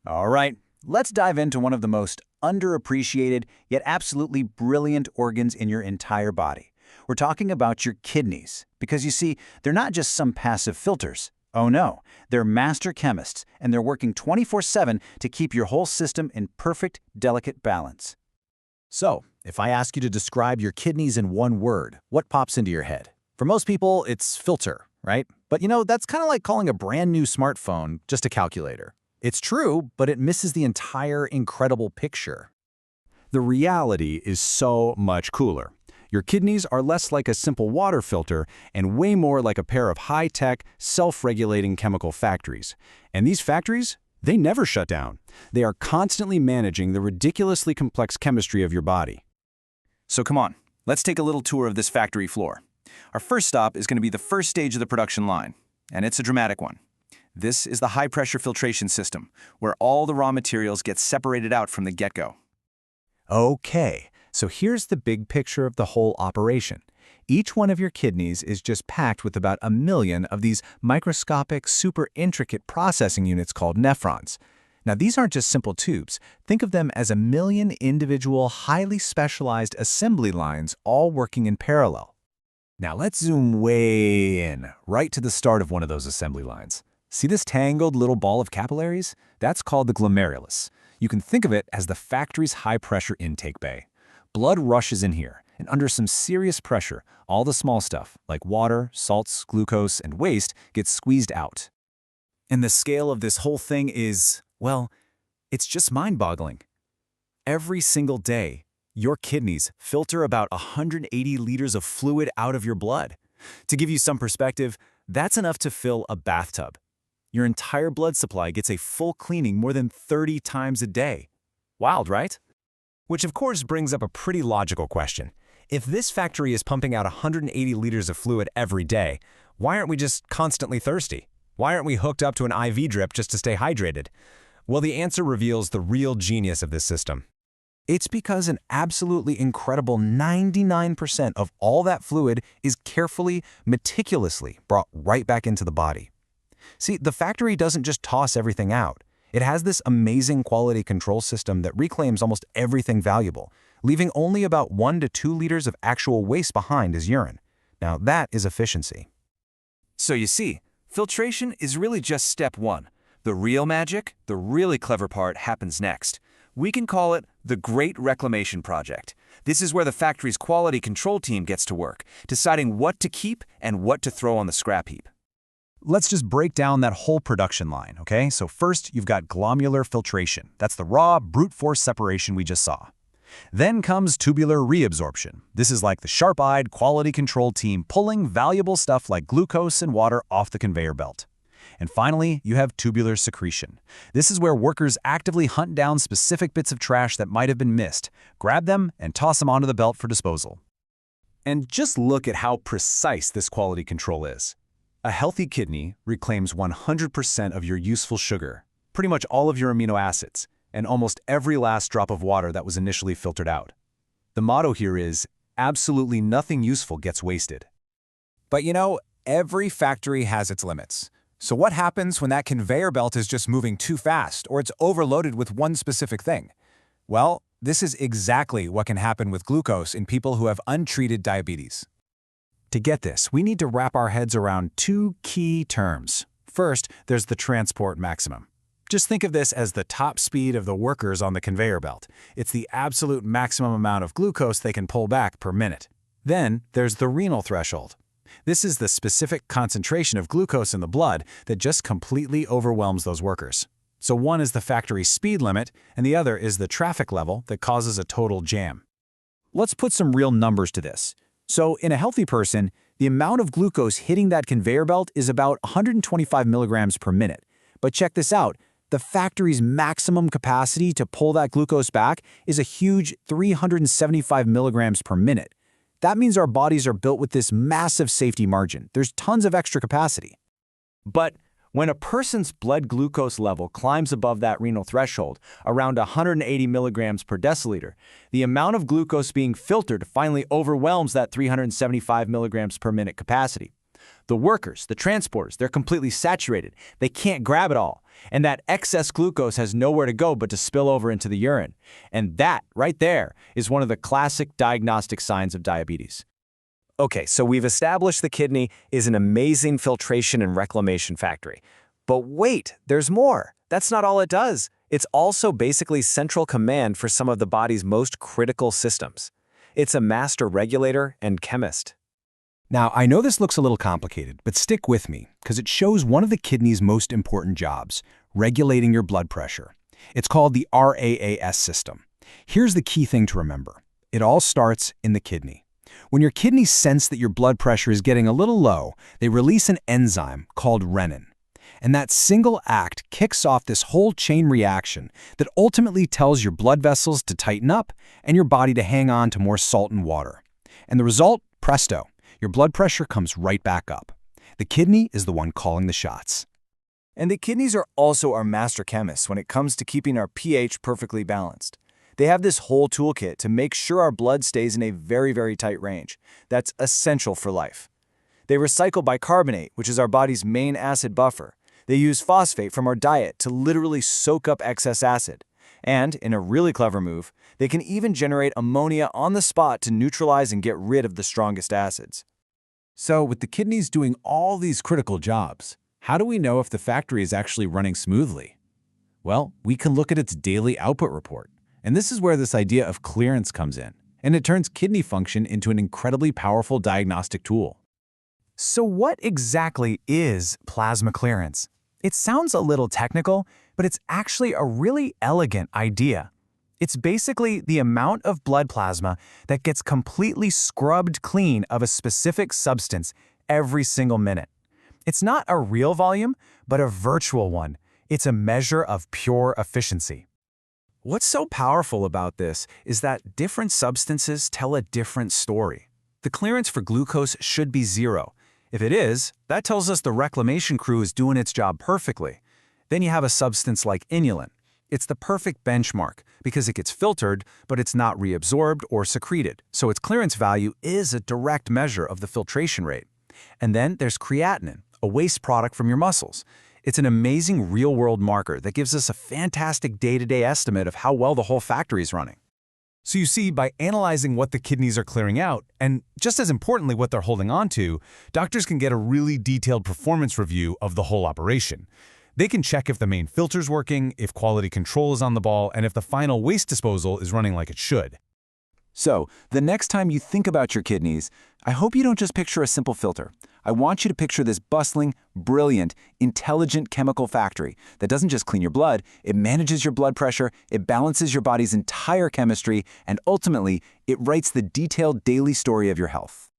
All right, let's dive into one of the most underappreciated yet absolutely brilliant organs in your entire body. We're talking about your kidneys, because you see, they're not just some passive filters. Oh no, they're master chemists, and they're working 24/7 to keep your whole system in perfect, delicate balance. So, if I ask you to describe your kidneys in one word, what pops into your head? For most people, it's filter, right? But that's kind of like calling a brand new smartphone just a calculator. It's true, but it misses the entire incredible picture. The reality is so much cooler. Your kidneys are less like a simple water filter and way more like a pair of high-tech, self-regulating chemical factories. And these factories, they never shut down. They are constantly managing the ridiculously complex chemistry of your body. So come on, let's take a little tour of this factory floor. Our first stop is going to be the first stage of the production line, and it's a dramatic one. This is the high-pressure filtration system, where all the raw materials get separated out from the get-go. Okay, so here's the big picture of the whole operation. Each one of your kidneys is just packed with about 1 million of these microscopic, super intricate processing units called nephrons. Now, these aren't just simple tubes. Think of them as 1 million individual, highly specialized assembly lines all working in parallel. Now, let's zoom way in, right to the start of one of those assembly lines. See this tangled little ball of capillaries? That's called the glomerulus. You can think of it as the factory's high-pressure intake bay. Blood rushes in here, and under some serious pressure, all the small stuff, like water, salts, glucose, and waste, gets squeezed out. And the scale of this whole thing is, well, it's just mind-boggling. Every single day, your kidneys filter about 180 liters of fluid out of your blood. To give you some perspective, that's enough to fill a bathtub. Your entire blood supply gets a full cleaning more than 30 times a day. Wild, right? Which of course brings up a pretty logical question. If this factory is pumping out 180 liters of fluid every day, why aren't we just constantly thirsty? Why aren't we hooked up to an IV drip just to stay hydrated? Well, the answer reveals the real genius of this system. It's because an absolutely incredible 99% of all that fluid is carefully, meticulously brought right back into the body. See, the factory doesn't just toss everything out. It has this amazing quality control system that reclaims almost everything valuable, leaving only about 1 to 2 liters of actual waste behind as urine. Now, that is efficiency. So you see, filtration is really just step one. The real magic, the really clever part, happens next. We can call it the Great Reclamation Project. This is where the factory's quality control team gets to work, deciding what to keep and what to throw on the scrap heap. Let's just break down that whole production line, okay? So first, you've got glomerular filtration. That's the raw, brute force separation we just saw. Then comes tubular reabsorption. This is like the sharp-eyed quality control team pulling valuable stuff like glucose and water off the conveyor belt. And finally, you have tubular secretion. This is where workers actively hunt down specific bits of trash that might have been missed, grab them, and toss them onto the belt for disposal. And just look at how precise this quality control is. A healthy kidney reclaims 100% of your useful sugar, pretty much all of your amino acids, and almost every last drop of water that was initially filtered out. The motto here is, absolutely nothing useful gets wasted. But every factory has its limits. So what happens when that conveyor belt is just moving too fast or it's overloaded with one specific thing? Well, this is exactly what can happen with glucose in people who have untreated diabetes. To get this, we need to wrap our heads around 2 key terms. First, there's the transport maximum. Just think of this as the top speed of the workers on the conveyor belt. It's the absolute maximum amount of glucose they can pull back per minute. Then, there's the renal threshold. This is the specific concentration of glucose in the blood that just completely overwhelms those workers. So one is the factory speed limit, and the other is the traffic level that causes a total jam. Let's put some real numbers to this. So in a healthy person, the amount of glucose hitting that conveyor belt is about 125 milligrams per minute. But check this out. The factory's maximum capacity to pull that glucose back is a huge 375 milligrams per minute. That means our bodies are built with this massive safety margin. There's tons of extra capacity. But when a person's blood glucose level climbs above that renal threshold, around 180 milligrams per deciliter, the amount of glucose being filtered finally overwhelms that 375 milligrams per minute capacity. The workers, the transporters, they're completely saturated. They can't grab it all. And that excess glucose has nowhere to go but to spill over into the urine. And that, right there, is one of the classic diagnostic signs of diabetes. Okay, so we've established the kidney is an amazing filtration and reclamation factory. But wait, there's more. That's not all it does. It's also basically central command for some of the body's most critical systems. It's a master regulator and chemist. Now, I know this looks a little complicated, but stick with me, because it shows one of the kidney's most important jobs, regulating your blood pressure. It's called the RAAS system. Here's the key thing to remember. It all starts in the kidney. When your kidneys sense that your blood pressure is getting a little low, they release an enzyme called renin. And that single act kicks off this whole chain reaction that ultimately tells your blood vessels to tighten up and your body to hang on to more salt and water. And the result? Presto. Your blood pressure comes right back up. The kidney is the one calling the shots. And the kidneys are also our master chemists when it comes to keeping our pH perfectly balanced. They have this whole toolkit to make sure our blood stays in a very, very tight range. That's essential for life. They recycle bicarbonate, which is our body's main acid buffer. They use phosphate from our diet to literally soak up excess acid. And, in a really clever move, they can even generate ammonia on the spot to neutralize and get rid of the strongest acids. So, with the kidneys doing all these critical jobs, how do we know if the factory is actually running smoothly? Well, we can look at its daily output report. And this is where this idea of clearance comes in. And it turns kidney function into an incredibly powerful diagnostic tool. So what exactly is plasma clearance? It sounds a little technical, but it's actually a really elegant idea. It's basically the amount of blood plasma that gets completely scrubbed clean of a specific substance every single minute. It's not a real volume, but a virtual one. It's a measure of pure efficiency. What's so powerful about this is that different substances tell a different story. The clearance for glucose should be 0. If it is, that tells us the reclamation crew is doing its job perfectly. Then you have a substance like inulin. It's the perfect benchmark because it gets filtered, but it's not reabsorbed or secreted, so its clearance value is a direct measure of the filtration rate. And then there's creatinine, a waste product from your muscles. It's an amazing real-world marker that gives us a fantastic day-to-day estimate of how well the whole factory is running. So you see, by analyzing what the kidneys are clearing out, and just as importantly what they're holding on to, doctors can get a really detailed performance review of the whole operation. They can check if the main filter's working, if quality control is on the ball, and if the final waste disposal is running like it should. So, the next time you think about your kidneys, I hope you don't just picture a simple filter. I want you to picture this bustling, brilliant, intelligent chemical factory that doesn't just clean your blood, it manages your blood pressure, it balances your body's entire chemistry, and ultimately, it writes the detailed daily story of your health.